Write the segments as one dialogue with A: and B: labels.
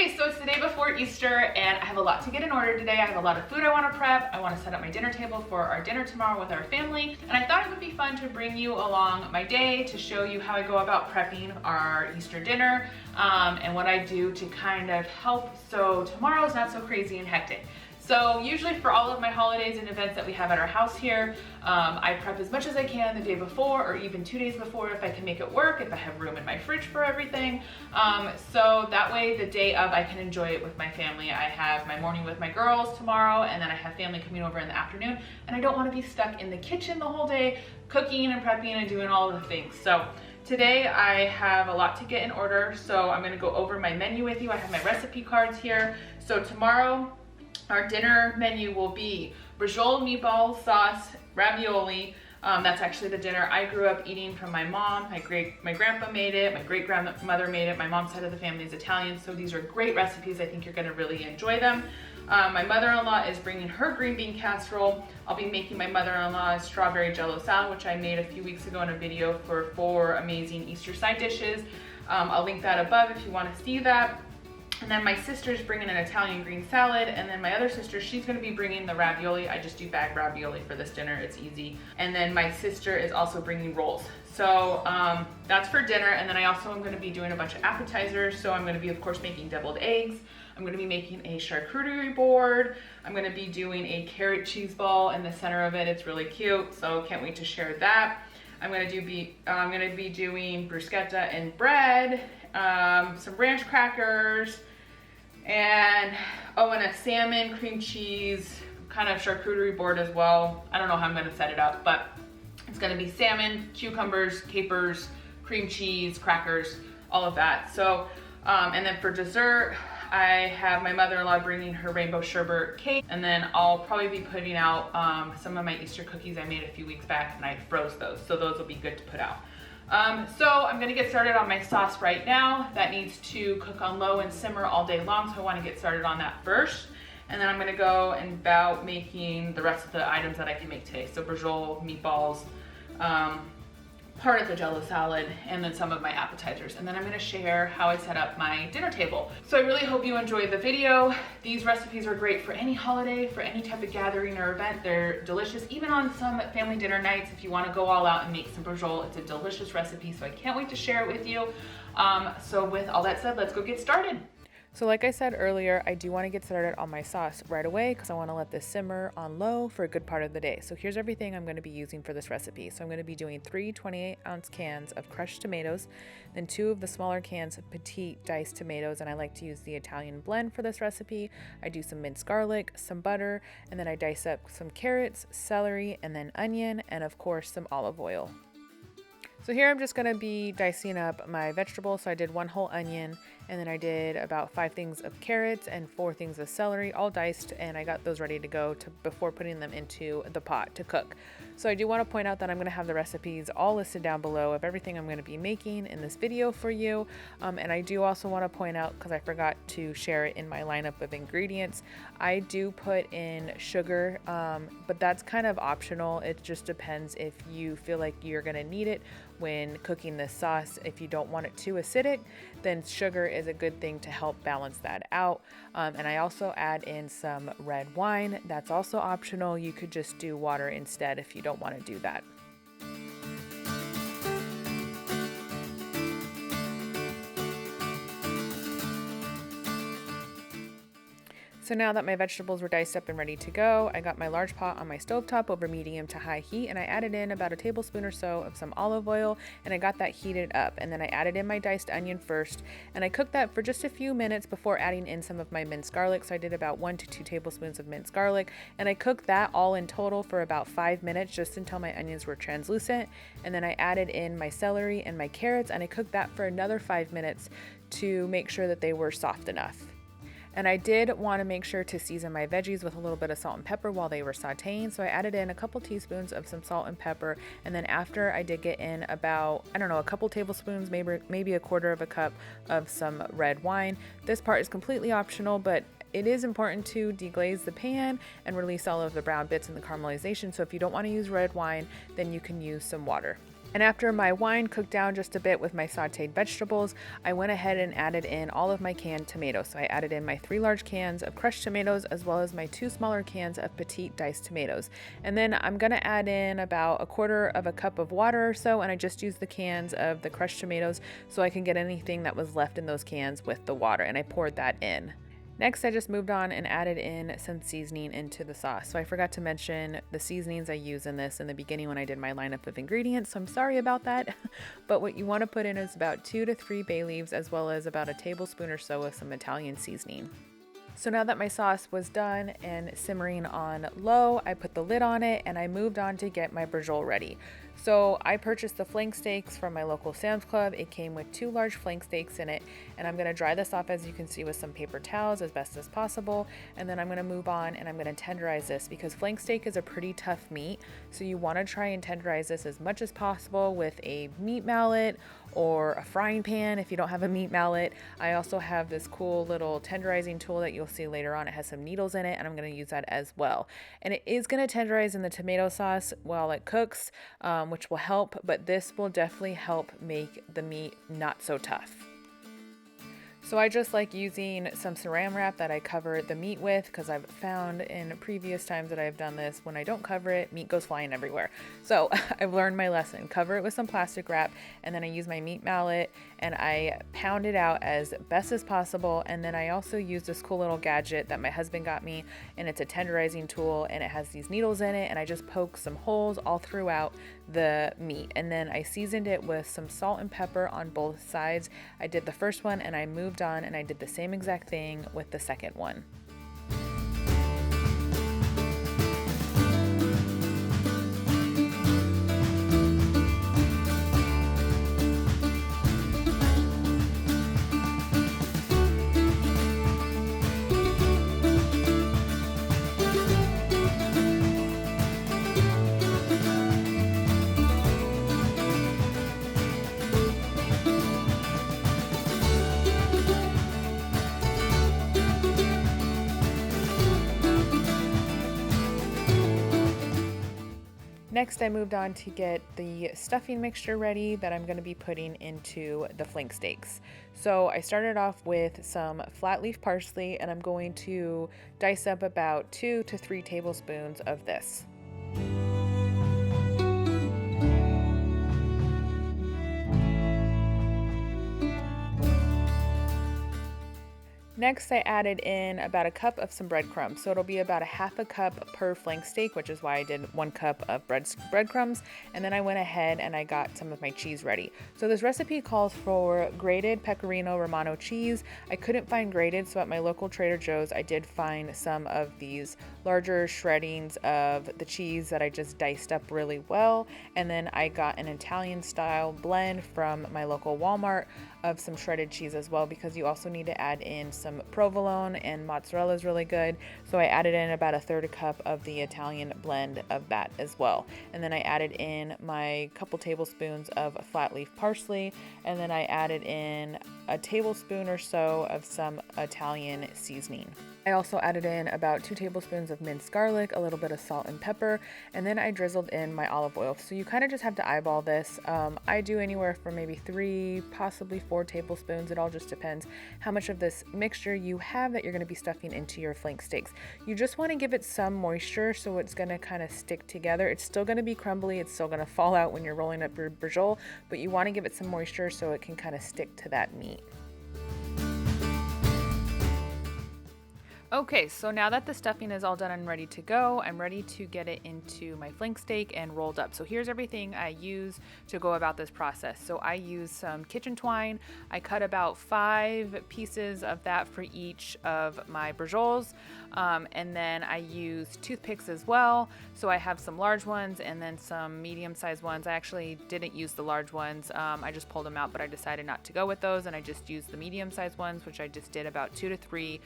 A: Okay, so it's the day before Easter and I have a lot to get in order today. I have a lot of food I want to prep. I want to set up my dinner table for our dinner tomorrow with our family. And I thought it would be fun to bring you along my day to show you how I go about prepping our Easter dinner and what I do to kind of help so tomorrow is not so crazy and hectic. So usually for all of my holidays and events that we have at our house here, I prep as much as I can the day before or even 2 days before if I can make it work, if I have room in my fridge for everything. So that way the day of I can enjoy it with my family. I have my morning with my girls tomorrow and then I have family coming over in the afternoon and I don't want to be stuck in the kitchen the whole day cooking and prepping and doing all of the things. So today I have a lot to get in order, so I'm going to go over my menu with you. I have my recipe cards here. So tomorrow our dinner menu will be Braciole meatball sauce, ravioli. That's actually the dinner I grew up eating from my mom. My grandpa made it, my great grandmother made it. My mom's side of the family is Italian, so these are great recipes. I think you're gonna really enjoy them. My mother-in-law is bringing her green bean casserole. I'll be making my mother-in-law's strawberry jello salad, which I made a few weeks ago in a video for 4 amazing Easter side dishes. I'll link that above if you wanna see that. And then my sister's bringing an Italian green salad, and then my other sister, she's gonna be bringing the ravioli. I just do bag ravioli for this dinner, it's easy. And then my sister is also bringing rolls. So that's for dinner, and then I also am gonna be doing a bunch of appetizers. So I'm gonna be, of course, making deviled eggs. I'm gonna be making a charcuterie board. I'm gonna be doing a carrot cheese ball in the center of it. It's really cute, so can't wait to share that. I'm gonna be doing bruschetta and bread, some ranch crackers, and a salmon cream cheese kind of charcuterie board as well. I don't know how I'm gonna set it up, but it's gonna be salmon, cucumbers, capers, cream cheese, crackers, all of that. So, and then for dessert, I have my mother-in-law bringing her rainbow sherbet cake, and then I'll probably be putting out some of my Easter cookies I made a few weeks back, and I froze those, so those will be good to put out. So I'm gonna get started on my sauce right now. That needs to cook on low and simmer all day long, so I wanna get started on that first. And then I'm gonna go and about making the rest of the items that I can make today. So braciole, meatballs, part of the jello salad, and then some of my appetizers. And then I'm gonna share how I set up my dinner table. So I really hope you enjoyed the video. These recipes are great for any holiday, for any type of gathering or event. They're delicious, even on some family dinner nights. If you wanna go all out and make some braciole, it's a delicious recipe, so I can't wait to share it with you. So with all that said, let's go get started. So like I said earlier, I do want to get started on my sauce right away because I want to let this simmer on low for a good part of the day. So here's everything I'm going to be using for this recipe. So I'm going to be doing 3 28-ounce cans of crushed tomatoes, then 2 of the smaller cans of petite diced tomatoes, and I like to use the Italian blend for this recipe. I do some minced garlic, some butter, and then I dice up some carrots, celery, and then onion, and of course some olive oil. So here I'm just going to be dicing up my vegetables. So I did 1 whole onion, and then I did about 5 things of carrots and 4 things of celery, all diced, and I got those ready to go before putting them into the pot to cook. So I do want to point out that I'm going to have the recipes all listed down below of everything I'm going to be making in this video for you. And I do also want to point out, because I forgot to share it in my lineup of ingredients, I do put in sugar, but that's kind of optional. It just depends if you feel like you're going to need it when cooking this sauce. If you don't want it too acidic, then sugar is a good thing to help balance that out. And I also add in some red wine. That's also optional. You could just do water instead if you don't want to do that. So now that my vegetables were diced up and ready to go, I got my large pot on my stovetop over medium to high heat, and I added in about a tablespoon or so of some olive oil, and I got that heated up. And then I added in my diced onion first, and I cooked that for just a few minutes before adding in some of my minced garlic. So I did about 1 to 2 tablespoons of minced garlic, and I cooked that all in total for about 5 minutes, just until my onions were translucent. And then I added in my celery and my carrots, and I cooked that for another 5 minutes to make sure that they were soft enough. And I did want to make sure to season my veggies with a little bit of salt and pepper while they were sauteing. So I added in a couple teaspoons of some salt and pepper. And then after, I did get in about, a couple tablespoons, maybe a quarter of a cup of some red wine. This part is completely optional, but it is important to deglaze the pan and release all of the brown bits and the caramelization. So if you don't want to use red wine, then you can use some water. And after my wine cooked down just a bit with my sauteed vegetables, I went ahead and added in all of my canned tomatoes. So I added in my 3 large cans of crushed tomatoes as well as my 2 smaller cans of petite diced tomatoes. And then I'm gonna add in about 1/4 cup of water or so, and I just used the cans of the crushed tomatoes so I can get anything that was left in those cans with the water, and I poured that in. Next, I just moved on and added in some seasoning into the sauce. So I forgot to mention the seasonings I use in this in the beginning when I did my lineup of ingredients, so I'm sorry about that. But what you want to put in is about 2 to 3 bay leaves as well as about a tablespoon or so of some Italian seasoning. So now that my sauce was done and simmering on low, I put the lid on it and I moved on to get my braciole ready. So I purchased the flank steaks from my local Sam's Club. It came with 2 large flank steaks in it, and I'm gonna dry this off, as you can see, with some paper towels as best as possible. And then I'm gonna move on and I'm gonna tenderize this because flank steak is a pretty tough meat. So you wanna try and tenderize this as much as possible with a meat mallet or a frying pan if you don't have a meat mallet. I also have this cool little tenderizing tool that you'll see later on. It has some needles in it, and I'm gonna use that as well. And it is gonna tenderize in the tomato sauce while it cooks, which will help, but this will definitely help make the meat not so tough. So I just like using some saran wrap that I cover the meat with, because I've found in previous times that I've done this, when I don't cover it, meat goes flying everywhere. So I've learned my lesson. Cover it with some plastic wrap, and then I use my meat mallet and I pound it out as best as possible. And then I also use this cool little gadget that my husband got me, and it's a tenderizing tool, and it has these needles in it, and I just poke some holes all throughout the meat. And then I seasoned it with some salt and pepper on both sides. I did the first one and I moved on and I did the same exact thing with the second one. Next, I moved on to get the stuffing mixture ready that I'm going to be putting into the flank steaks. So I started off with some flat leaf parsley, and I'm going to dice up about 2 to 3 tablespoons of this. Next, I added in about 1 cup of some breadcrumbs. So it'll be about 1/2 cup per flank steak, which is why I did 1 cup of breadcrumbs. And then I went ahead and I got some of my cheese ready. So this recipe calls for grated pecorino romano cheese. I couldn't find grated, so at my local Trader Joe's, I did find some of these larger shreddings of the cheese that I just diced up really well. And then I got an Italian style blend from my local Walmart of some shredded cheese as well, because you also need to add in some provolone, and mozzarella is really good. So I added in about 1/3 cup of the Italian blend of that as well. And then I added in my couple tablespoons of flat leaf parsley, and then I added in a tablespoon or so of some Italian seasoning. I also added in about 2 tablespoons of minced garlic, a little bit of salt and pepper, and then I drizzled in my olive oil. So you kind of just have to eyeball this. I do anywhere from maybe 3, possibly 4 tablespoons. It all just depends how much of this mixture you have that you're going to be stuffing into your flank steaks. You just want to give it some moisture so it's going to kind of stick together. It's still going to be crumbly. It's still going to fall out when you're rolling up your braciole, but you want to give it some moisture so it can kind of stick to that meat. Okay, so now that the stuffing is all done and ready to go, I'm ready to get it into my flank steak and rolled up. So here's everything I use to go about this process. So I use some kitchen twine. I cut about 5 pieces of that for each of my bracioles. And then I use toothpicks as well. So I have some large ones and then some medium-sized ones. I actually didn't use the large ones. I just pulled them out, but I decided not to go with those, and I just used the medium-sized ones, which I just did about 2 to 3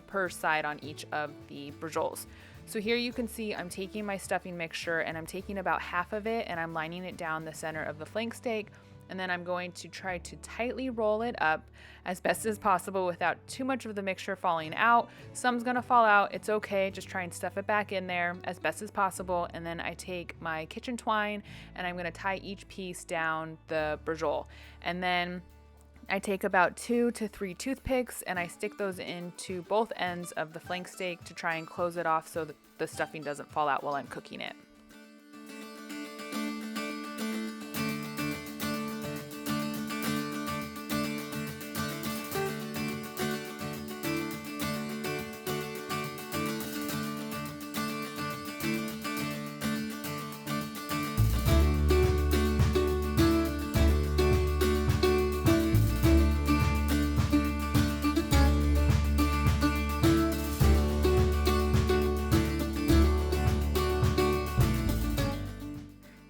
A: per side on each of the bracioles. So here you can see I'm taking my stuffing mixture and I'm taking about half of it and I'm lining it down the center of the flank steak. And then I'm going to try to tightly roll it up as best as possible without too much of the mixture falling out. Some's gonna fall out, it's okay. Just try and stuff it back in there as best as possible. And then I take my kitchen twine and I'm gonna tie each piece down the braciole. And then I take about 2 to 3 toothpicks and I stick those into both ends of the flank steak to try and close it off so that the stuffing doesn't fall out while I'm cooking it.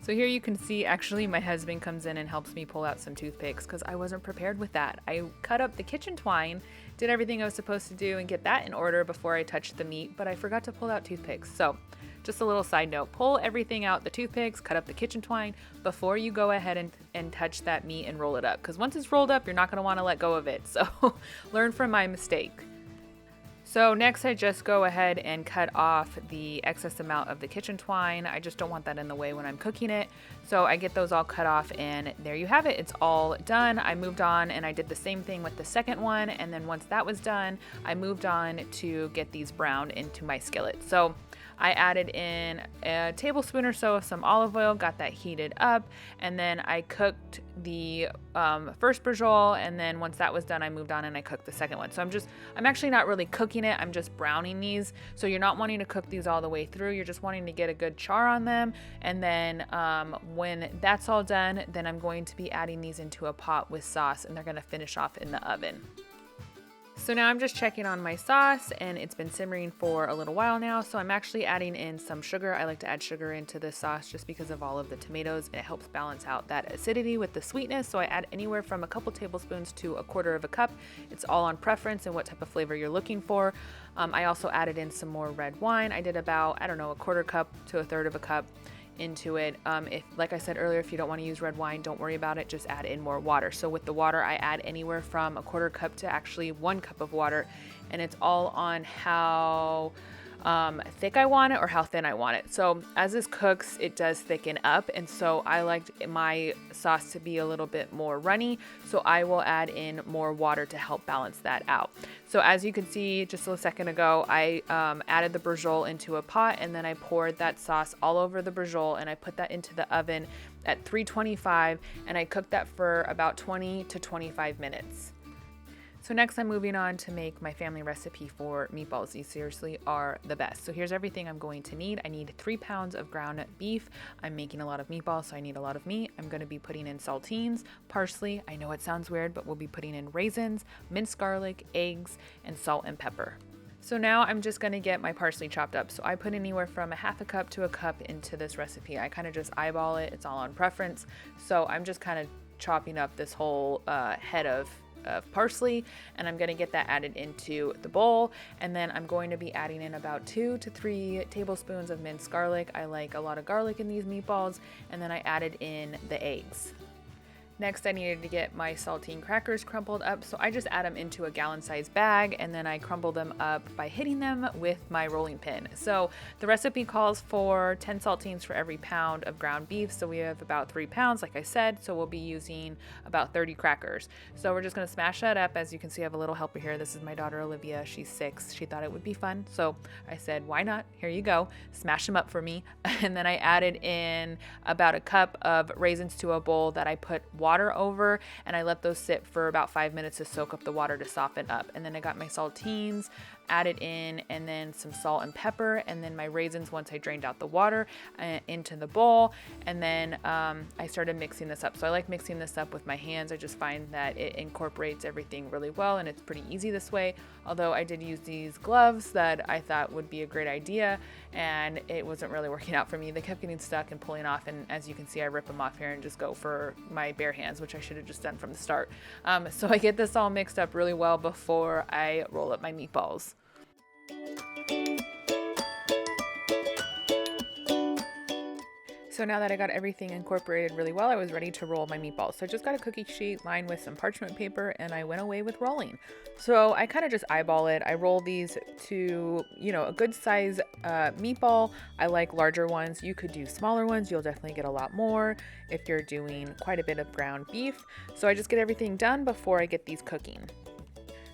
A: So here you can see actually my husband comes in and helps me pull out some toothpicks because I wasn't prepared with that. I cut up the kitchen twine, did everything I was supposed to do and get that in order before I touched the meat, but I forgot to pull out toothpicks. So just a little side note, pull everything out, the toothpicks, cut up the kitchen twine before you go ahead and touch that meat and roll it up. Because once it's rolled up, you're not gonna wanna let go of it. So learn from my mistake. So next I just go ahead and cut off the excess amount of the kitchen twine. I just don't want that in the way when I'm cooking it. So I get those all cut off and there you have it. It's all done. I moved on and I did the same thing with the second one. And then once that was done, I moved on to get these browned into my skillet. So I added in a tablespoon or so of some olive oil, got that heated up, and then I cooked the first braciole, and then once that was done, I moved on and I cooked the second one. So I'm actually not really cooking it, I'm just browning these. So you're not wanting to cook these all the way through, you're just wanting to get a good char on them. And then when that's all done, then I'm going to be adding these into a pot with sauce, and they're gonna finish off in the oven. So now I'm just checking on my sauce and it's been simmering for a little while now. So I'm actually adding in some sugar. I like to add sugar into this sauce just because of all of the tomatoes and it helps balance out that acidity with the sweetness. So I add anywhere from a couple tablespoons to a quarter of a cup. It's all on preference and what type of flavor you're looking for. I also added in some more red wine. I did about, I don't know, a quarter cup to a third of a cup into it. If, like I said earlier, if you don't want to use red wine, don't worry about it, just add in more water. So with the water, I add anywhere from a quarter cup to actually 1 cup of water, and it's all on how thick I want it or how thin I want it. So as this cooks, it does thicken up, and so I liked my sauce to be a little bit more runny, so I will add in more water to help balance that out. So as you can see just a second ago, I added the braciole into a pot, and then I poured that sauce all over the braciole, and I put that into the oven at 325, and I cooked that for about 20 to 25 minutes. So next I'm moving on to make my family recipe for meatballs. These seriously are the best. So here's everything I'm going to need. I need 3 pounds of ground beef. I'm making a lot of meatballs, so I need a lot of meat. I'm going to be putting in saltines, parsley. I know it sounds weird, but we'll be putting in raisins, minced garlic, eggs, and salt and pepper. So now I'm just going to get my parsley chopped up. So I put anywhere from a half a cup to a cup into this recipe. I kind of just eyeball it. It's all on preference. So I'm just kind of chopping up this whole head of parsley, and I'm going to get that added into the bowl, and then I'm going to be adding in about 2 to 3 tablespoons of minced garlic. I like a lot of garlic in these meatballs, and then I added in the eggs. Next, I needed to get my saltine crackers crumpled up, so I just add them into a gallon-sized bag, and then I crumble them up by hitting them with my rolling pin. So the recipe calls for 10 saltines for every pound of ground beef, so we have about 3 pounds, like I said, so we'll be using about 30 crackers. So we're just gonna smash that up. As you can see, I have a little helper here. This is my daughter, Olivia. She's 6. She thought it would be fun, so I said, why not? Here you go. Smash them up for me. And then I added in about a cup of raisins to a bowl that I put water over, and I let those sit for about 5 minutes to soak up the water to soften up. And then I got my saltines added in, and then some salt and pepper, and then my raisins once I drained out the water into the bowl. And then I started mixing this up. So I like mixing this up with my hands. I just find that it incorporates everything really well, and it's pretty easy this way. Although I did use these gloves that I thought would be a great idea, and it wasn't really working out for me. They kept getting stuck and pulling off, and as you can see, I rip them off here and just go for my bare hands, which I should have just done from the start. So I get this all mixed up really well before I roll up my meatballs. So now that I got everything incorporated really well, I was ready to roll my meatballs. So I just got a cookie sheet lined with some parchment paper and I went away with rolling. So I kind of just eyeball it. I roll these to, a good size meatball. I like larger ones. You could do smaller ones. You'll definitely get a lot more if you're doing quite a bit of ground beef. So I just get everything done before I get these cooking.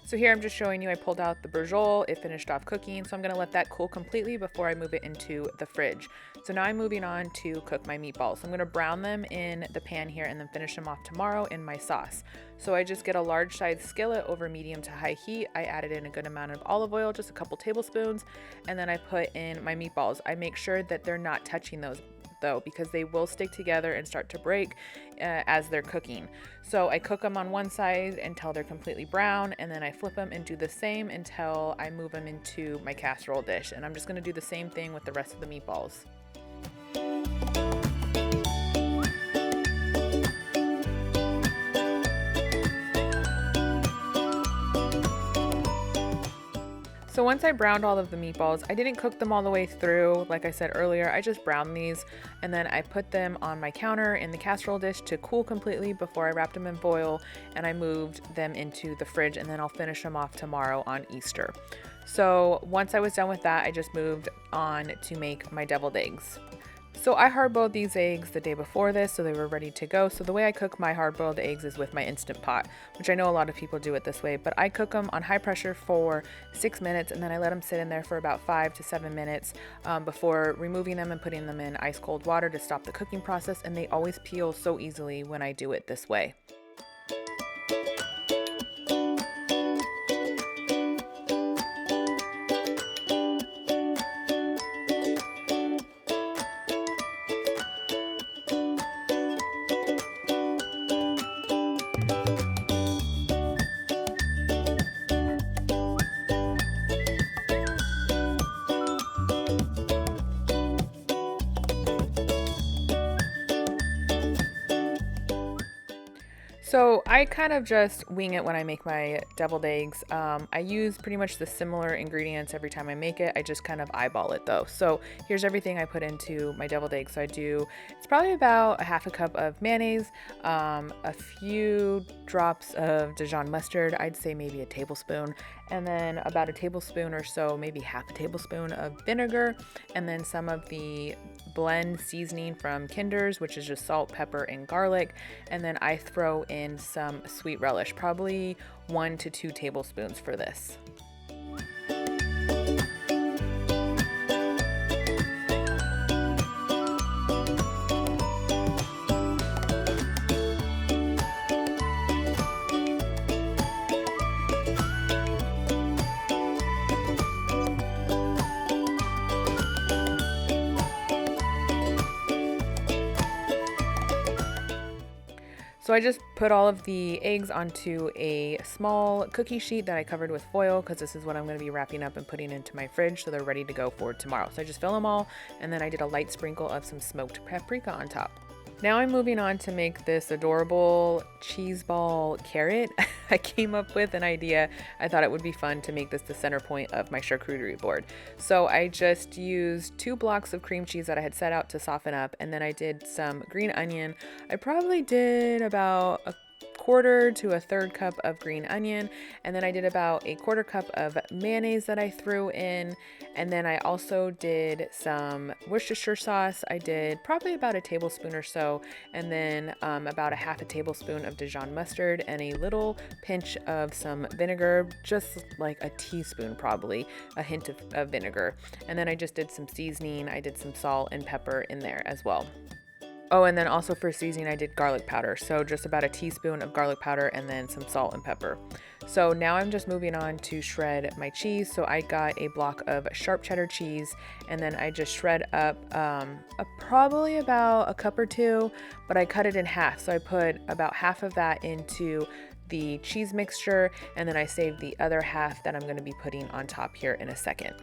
A: So here I'm just showing you I pulled out the Braciole, it finished off cooking, so I'm going to let that cool completely before I move it into the fridge. So now I'm moving on to cook my meatballs. So I'm going to brown them in the pan here and then finish them off tomorrow in my sauce. So I just get a large size skillet over medium to high heat. I added in a good amount of olive oil, just a couple tablespoons, and then I put in my meatballs. I make sure that they're not touching those though, because they will stick together and start to break as they're cooking. So I cook them on one side until they're completely brown, and then I flip them and do the same until I move them into my casserole dish. And I'm just going to do the same thing with the rest of the meatballs. So once I browned all of the meatballs, I didn't cook them all the way through. Like I said earlier, I just browned these and then I put them on my counter in the casserole dish to cool completely before I wrapped them in foil, and I moved them into the fridge, and then I'll finish them off tomorrow on Easter. So once I was done with that, I just moved on to make my deviled eggs. So I hard-boiled these eggs the day before this, so they were ready to go. So the way I cook my hard-boiled eggs is with my Instant Pot, which I know a lot of people do it this way, but I cook them on high pressure for 6 minutes, and then I let them sit in there for about 5 to 7 minutes before removing them and putting them in ice cold water to stop the cooking process, and they always peel so easily when I do it this way. So I kind of just wing it when I make my deviled eggs. I use pretty much the similar ingredients every time I make it. I just kind of eyeball it though. So here's everything I put into my deviled eggs. So it's probably about a half a cup of mayonnaise, a few drops of Dijon mustard, I'd say maybe a tablespoon, and then about a tablespoon or so, maybe half a tablespoon of vinegar, and then some of the blend seasoning from Kinder's, which is just salt, pepper, and garlic. And then I throw in some sweet relish, probably 1 to 2 tablespoons for this. So I just put all of the eggs onto a small cookie sheet that I covered with foil, because this is what I'm going to be wrapping up and putting into my fridge so they're ready to go for tomorrow. So I just fill them all, and then I did a light sprinkle of some smoked paprika on top. Now I'm moving on to make this adorable cheeseball carrot. I came up with an idea. I thought it would be fun to make this the center point of my charcuterie board. So I just used 2 blocks of cream cheese that I had set out to soften up, and then I did some green onion. I probably did about a quarter to a third cup of green onion, and then I did about a quarter cup of mayonnaise that I threw in, and then I also did some Worcestershire sauce. I did probably about a tablespoon or so, and then about a half a tablespoon of Dijon mustard and a little pinch of some vinegar, just like a teaspoon, probably a hint of vinegar. And then I just did some seasoning. I did some salt and pepper in there as well. Oh, and then also for seasoning, I did garlic powder. So just about a teaspoon of garlic powder and then some salt and pepper. So now I'm just moving on to shred my cheese. So I got a block of sharp cheddar cheese, and then I just shred up probably about a cup or 2, but I cut it in half. So I put about half of that into the cheese mixture, and then I saved the other half that I'm going to be putting on top here in a second.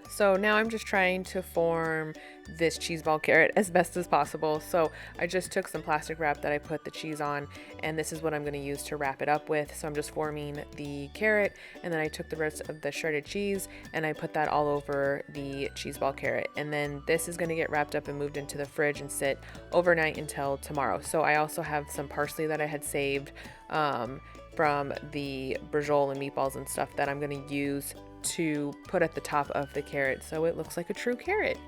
B: So now I'm just trying to form this cheese ball carrot as best as possible. So I just took some plastic wrap that I put the cheese on, and this is what I'm going to use to wrap it up with. So I'm just forming the carrot, and then I took the rest of the shredded cheese and I put that all over the cheese ball carrot. And then this is going to get wrapped up and moved into the fridge and sit overnight until tomorrow. So I also have some parsley that I had saved from the Braciole and meatballs and stuff that I'm going to use to put at the top of the carrot so it looks like a true carrot.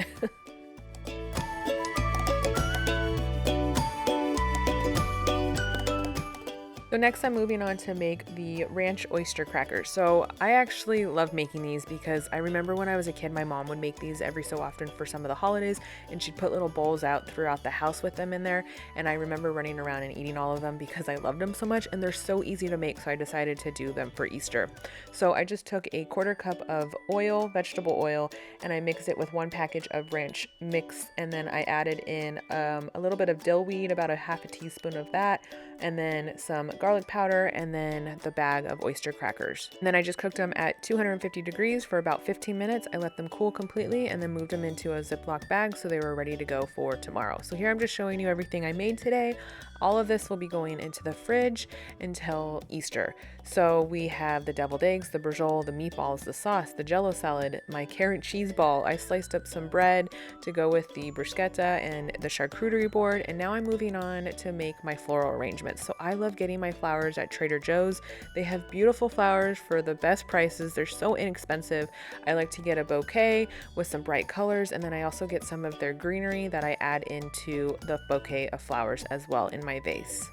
B: So next I'm moving on to make the ranch oyster crackers. So I actually love making these because I remember when I was a kid, my mom would make these every so often for some of the holidays, and she'd put little bowls out throughout the house with them in there. And I remember running around and eating all of them because I loved them so much, and they're so easy to make. So I decided to do them for Easter. So I just took a 1/4 cup of oil, vegetable oil, and I mixed it with 1 package of ranch mix. And then I added in a little bit of dill weed, about a 1/2 teaspoon of that, and then some garlic powder, and then the bag of oyster crackers. And then I just cooked them at 250 degrees for about 15 minutes. I let them cool completely and then moved them into a Ziploc bag so they were ready to go for tomorrow. So here I'm just showing you everything I made today. All of this will be going into the fridge until Easter. So we have the deviled eggs, the braciole, the meatballs, the sauce, the jello salad, my carrot cheese ball. I sliced up some bread to go with the bruschetta and the charcuterie board. And now I'm moving on to make my floral arrangements. So I love getting my flowers at Trader Joe's. They have beautiful flowers for the best prices. They're so inexpensive. I like to get a bouquet with some bright colors, and then I also get some of their greenery that I add into the bouquet of flowers as well in my vase.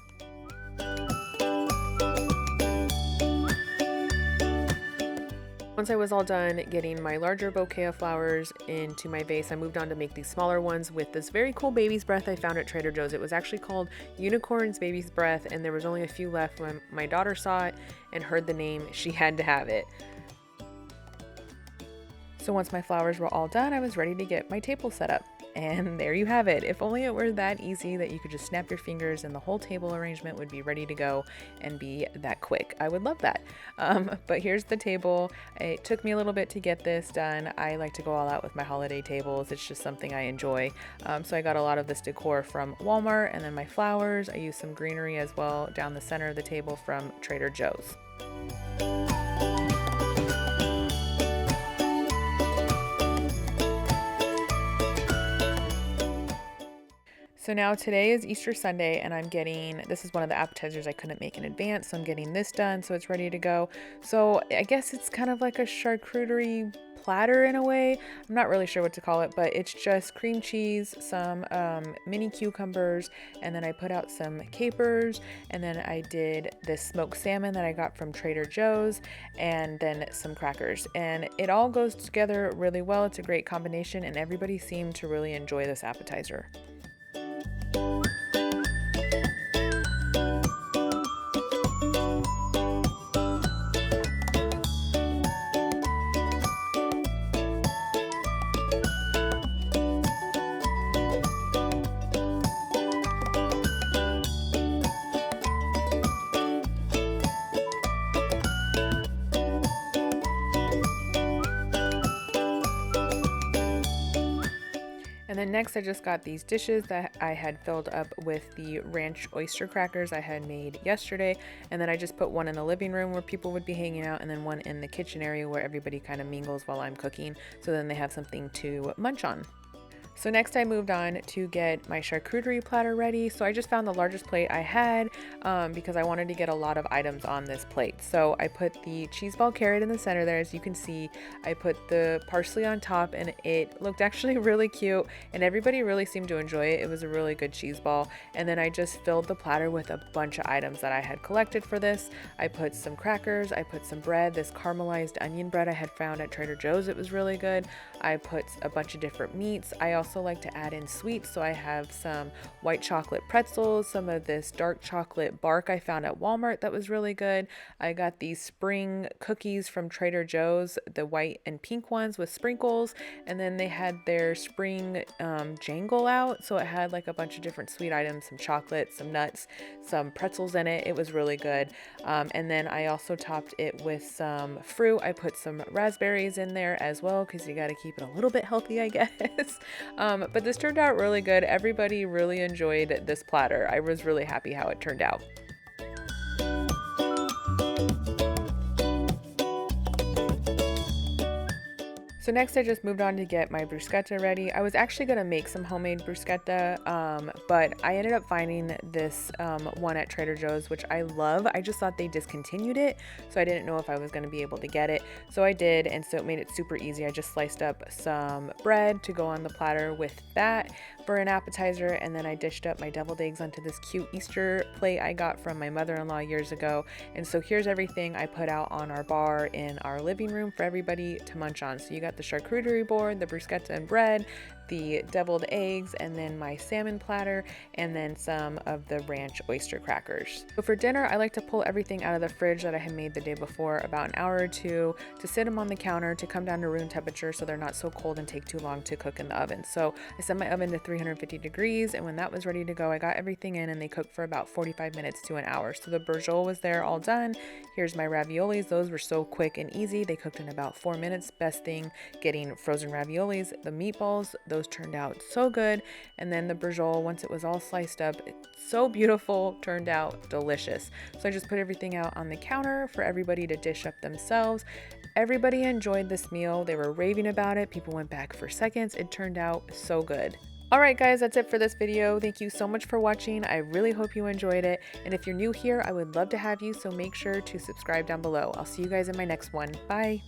B: Once I was all done getting my larger bouquet of flowers into my vase, I moved on to make these smaller ones with this very cool baby's breath I found at Trader Joe's. It was actually called Unicorn's Baby's Breath, and there was only a few left. When my daughter saw it and heard the name, she had to have it. So once my flowers were all done, I was ready to get my table set up. And there you have it. If only it were that easy that you could just snap your fingers and the whole table arrangement would be ready to go and be that quick. I would love that. But here's the table. It took me a little bit to get this done. I like to go all out with my holiday tables. It's just something I enjoy. So I got a lot of this decor from Walmart, and then my flowers. I used some greenery as well down the center of the table from Trader Joe's. So now today is Easter Sunday, and I'm getting, this is one of the appetizers I couldn't make in advance, so I'm getting this done so it's ready to go. So I guess it's kind of like a charcuterie platter in a way. I'm not really sure what to call it, but it's just cream cheese, some mini cucumbers, and then I put out some capers, and then I did this smoked salmon that I got from Trader Joe's, and then some crackers. And it all goes together really well. It's a great combination, and everybody seemed to really enjoy this appetizer. And then next I just got these dishes that I had filled up with the ranch oyster crackers I had made yesterday. And then I just put one in the living room where people would be hanging out, and then one in the kitchen area where everybody kind of mingles while I'm cooking. So then they have something to munch on. So next I moved on to get my charcuterie platter ready. So I just found the largest plate I had because I wanted to get a lot of items on this plate. So I put the cheeseball carrot in the center there. As you can see, I put the parsley on top, and it looked actually really cute, and everybody really seemed to enjoy it. It was a really good cheeseball. And then I just filled the platter with a bunch of items that I had collected for this. I put some crackers, I put some bread, this caramelized onion bread I had found at Trader Joe's. It was really good. I put a bunch of different meats. I also also like to add in sweets, so I have some white chocolate pretzels, some of this dark chocolate bark I found at Walmart that was really good. I got these spring cookies from Trader Joe's, the white and pink ones with sprinkles, and then they had their spring jangle out, so it had like a bunch of different sweet items, some chocolate, some nuts, some pretzels in it. It was really good. And then I also topped it with some fruit. I put some raspberries in there as well because you got to keep it a little bit healthy, I guess. But this turned out really good. Everybody really enjoyed this platter. I was really happy how it turned out. So next I just moved on to get my bruschetta ready. I was actually going to make some homemade bruschetta, but I ended up finding this one at Trader Joe's, which I love. I just thought they discontinued it, so I didn't know if I was going to be able to get it. So I did, and so it made it super easy. I just sliced up some bread to go on the platter with that for an appetizer, and then I dished up my deviled eggs onto this cute Easter plate I got from my mother-in-law years ago. And so here's everything I put out on our bar in our living room for everybody to munch on. So you got the charcuterie board, the bruschetta and bread, the deviled eggs, and then my salmon platter, and then some of the ranch oyster crackers. So for dinner, I like to pull everything out of the fridge that I had made the day before about an hour or two to sit them on the counter to come down to room temperature so they're not so cold and take too long to cook in the oven. So I set my oven to 350 degrees, and when that was ready to go, I got everything in and they cooked for about 45 minutes to an hour. So the braciole was there all done. Here's my raviolis. Those were so quick and easy. They cooked in about 4 minutes. Best thing, getting frozen raviolis. The meatballs, those turned out so good. And then the braciole, once it was all sliced up, so beautiful, turned out delicious. So I just put everything out on the counter for everybody to dish up themselves. Everybody enjoyed this meal. They were raving about it. People went back for seconds. It turned out so good. Alright guys, that's it for this video. Thank you so much for watching. I really hope you enjoyed it. And if you're new here, I would love to have you, so make sure to subscribe down below. I'll see you guys in my next one. Bye!